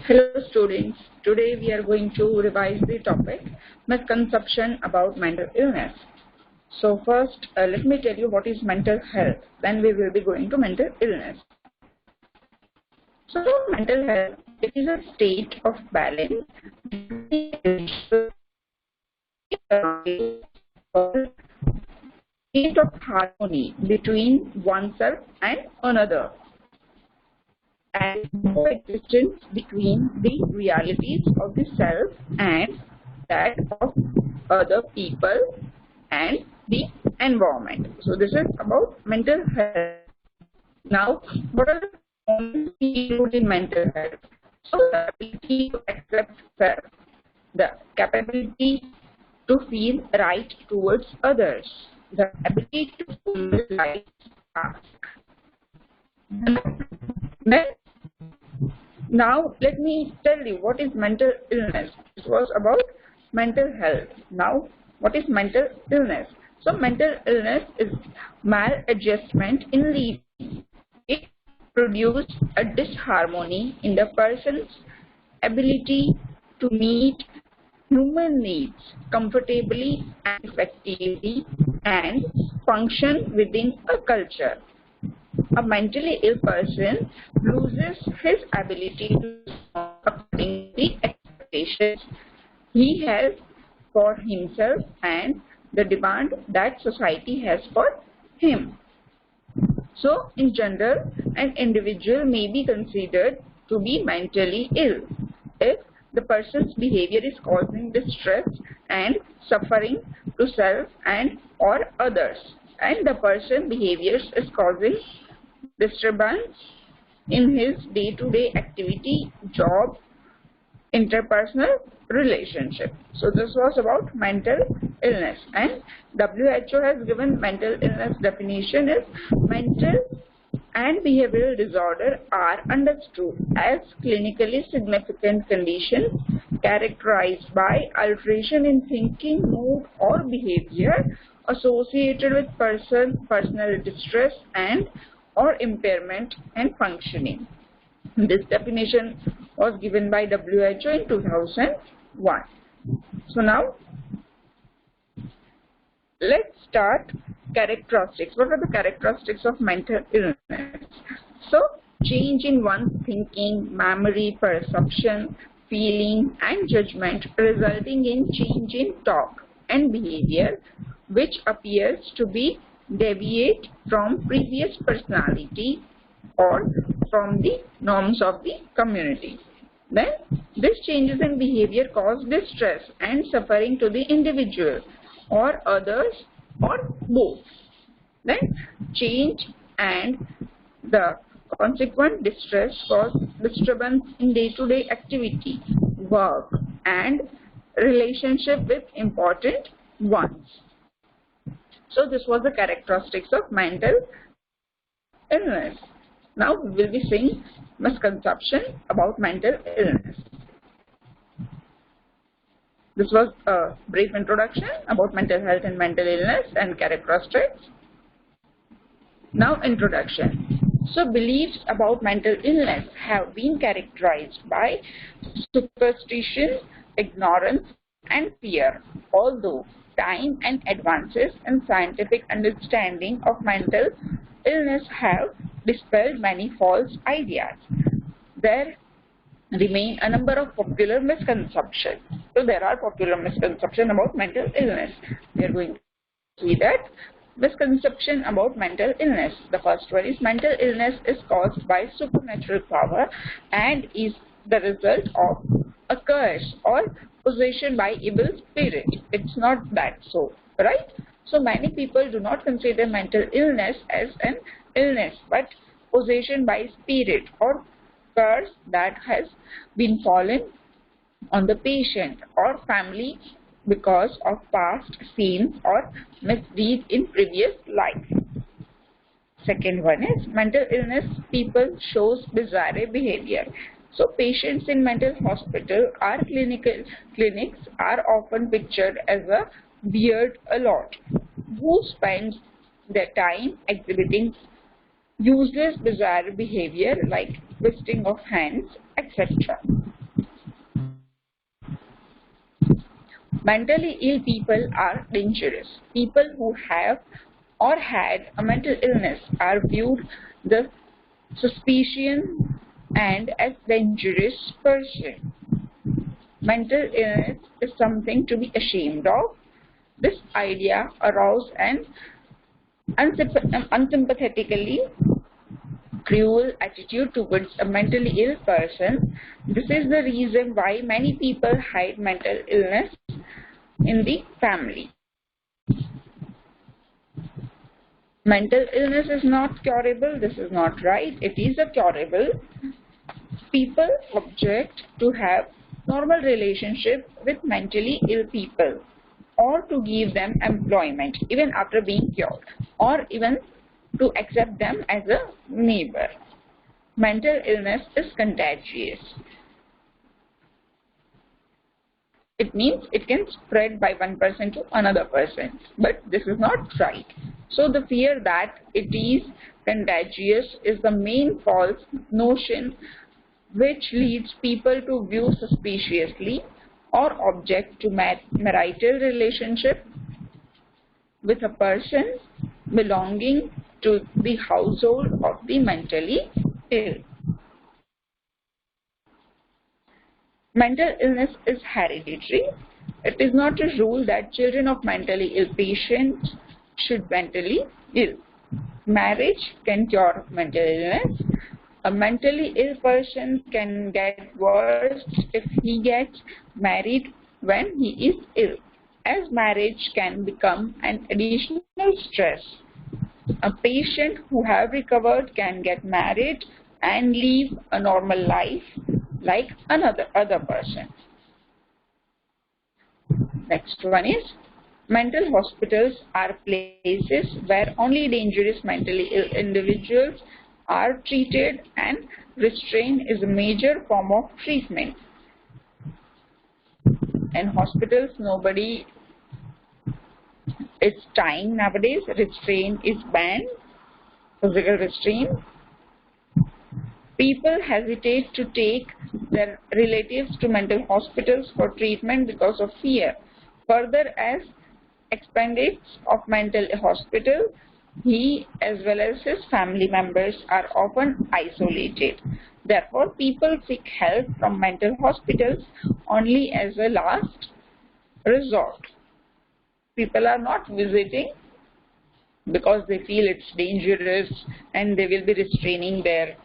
Hello students, today we are going to revise the topic misconception about mental illness. So first let me tell you what is mental health, then we will be going to mental illness. So mental health, it is a state of balance, state of harmony between oneself and another, and coexistence between the realities of the self and that of other people and the environment. So this is about mental health. Now, what are the components included in mental health? So the ability to accept self, the capability to feel right towards others, the ability to fulfill life's task. Now let me tell you what is mental illness. It was about mental health. Now what is mental illness? So mental illness is maladjustment in living. It produces a disharmony in the person's ability to meet human needs comfortably and effectively and function within a culture. A mentally ill person loses his ability to respond according to the expectations he has for himself and the demand that society has for him. So, in general, an individual may be considered to be mentally ill if the person's behavior is causing distress and suffering to self and or others, and the person's behavior is causing disturbance in his day-to-day activity, job, interpersonal relationship. So this was about mental illness, and WHO has given mental illness definition is mental and behavioral disorder are understood as clinically significant conditions characterized by alteration in thinking, mood or behavior associated with personal distress and or impairment and functioning. This definition was given by WHO in 2001. So now let's start characteristics. What are the characteristics of mental illness? So change in one's thinking, memory, perception, feeling and judgment resulting in change in talk and behavior which appears to be deviate from previous personality or from the norms of the community. Then these changes in behavior cause distress and suffering to the individual or others or both. Then change and the consequent distress cause disturbance in day-to-day activity, work and relationship with important ones. So this was the characteristics of mental illness. Now we will be seeing misconception about mental illness. This was a brief introduction about mental health and mental illness and characteristics. Now introduction. So beliefs about mental illness have been characterized by superstition, ignorance and fear, although time and advances in scientific understanding of mental illness have dispelled many false ideas. There remain a number of popular misconceptions. So there are popular misconceptions about mental illness. We are going to see that. Misconception about mental illness. The first one is mental illness is caused by supernatural power and is the result of a curse or possession by evil spirit. It's not that so, right? So many people do not consider mental illness as an illness but possession by spirit or curse that has been fallen on the patient or family because of past sins or misdeeds in previous life. Second one is mental illness people shows bizarre behavior. So patients in mental hospital or clinics are often pictured as a weird lot who spends their time exhibiting useless bizarre behavior like twisting of hands, etc. Mentally ill people are dangerous. People who have or had a mental illness are viewed the suspicion and as dangerous person. Mental illness is something to be ashamed of. This idea aroused an unsympathetically cruel attitude towards a mentally ill person. This is the reason why many people hide mental illness in the family. Mental illness is not curable. This is not right. It is a curable. People object to have normal relationship with mentally ill people, or to give them employment even after being cured, or even to accept them as a neighbor. Mental illness is contagious. It means it can spread by one person to another person, but this is not right. So the fear that it is contagious is the main false notion which leads people to view suspiciously or object to marital relationship with a person belonging to the household of the mentally ill. Mental illness is hereditary. It is not a rule that children of mentally ill patients should mentally ill. Marriage can cure mental illness. A mentally ill person can get worse if he gets married when he is ill, as marriage can become an additional stress. A patient who have recovered can get married and live a normal life like other person. Next one is, mental hospitals are places where only dangerous mentally ill individuals are treated, and restraint is a major form of treatment. In hospitals, nobody is tying nowadays. Restraint is banned, physical restraint. People hesitate to take their relatives to mental hospitals for treatment because of fear. Further, as expenditure of mental hospital, he as well as his family members are often isolated. Therefore, people seek help from mental hospitals only as a last resort. People are not visiting because they feel it's dangerous and they will be restraining there.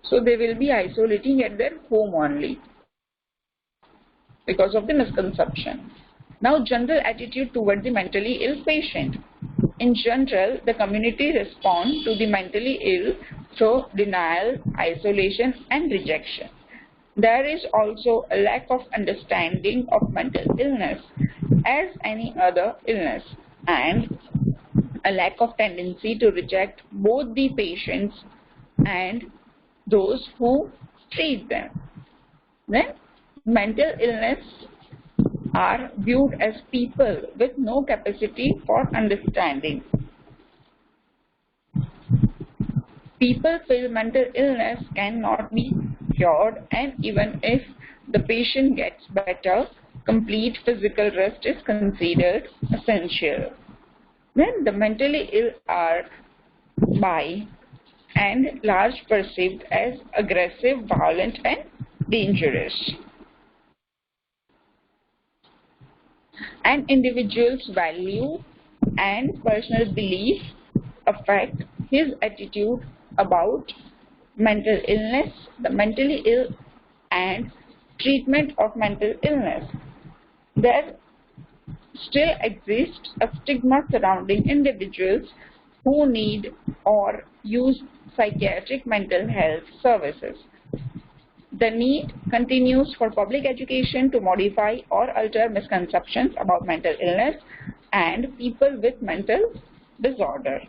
So they will be isolating at their home only because of the misconception. Now, general attitude toward the mentally ill patient. In general, the community responds to the mentally ill through denial, isolation, and rejection. There is also a lack of understanding of mental illness as any other illness, and a lack of tendency to reject both the patients and those who treat them. Then, mental illness are viewed as people with no capacity for understanding. People feel mental illness cannot be cured, and even if the patient gets better, complete physical rest is considered essential. Then the mentally ill are by and large perceived as aggressive, violent, and dangerous. An individual's value and personal belief affect his attitude about mental illness, the mentally ill, and treatment of mental illness. There still exists a stigma surrounding individuals who need or use psychiatric mental health services. The need continues for public education to modify or alter misconceptions about mental illness and people with mental disorder.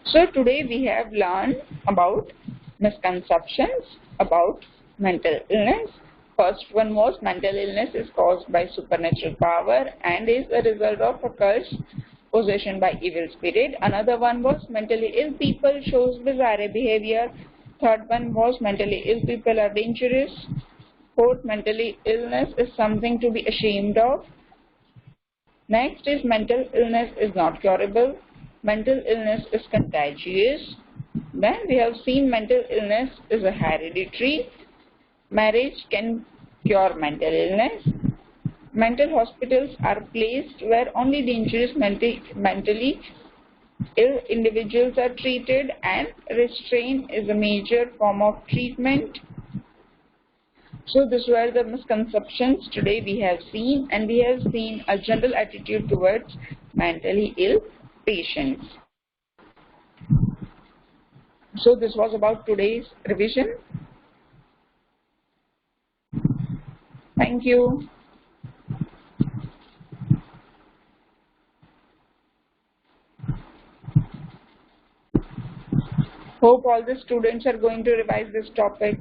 So today we have learned about misconceptions about mental illness. First one was mental illness is caused by supernatural power and is a result of a curse possession by evil spirit. Another one was mentally ill people shows bizarre behavior. Third one was mentally ill people are dangerous. Fourth, mentally illness is something to be ashamed of. Next is mental illness is not curable. Mental illness is contagious. Then we have seen mental illness is a hereditary. Marriage can cure mental illness. Mental hospitals are placed where only dangerous mentally ill individuals are treated, and restraint is a major form of treatment. So these were the misconceptions today we have seen, and we have seen a general attitude towards mentally ill patients. So this was about today's revision. Thank you. Hope all the students are going to revise this topic.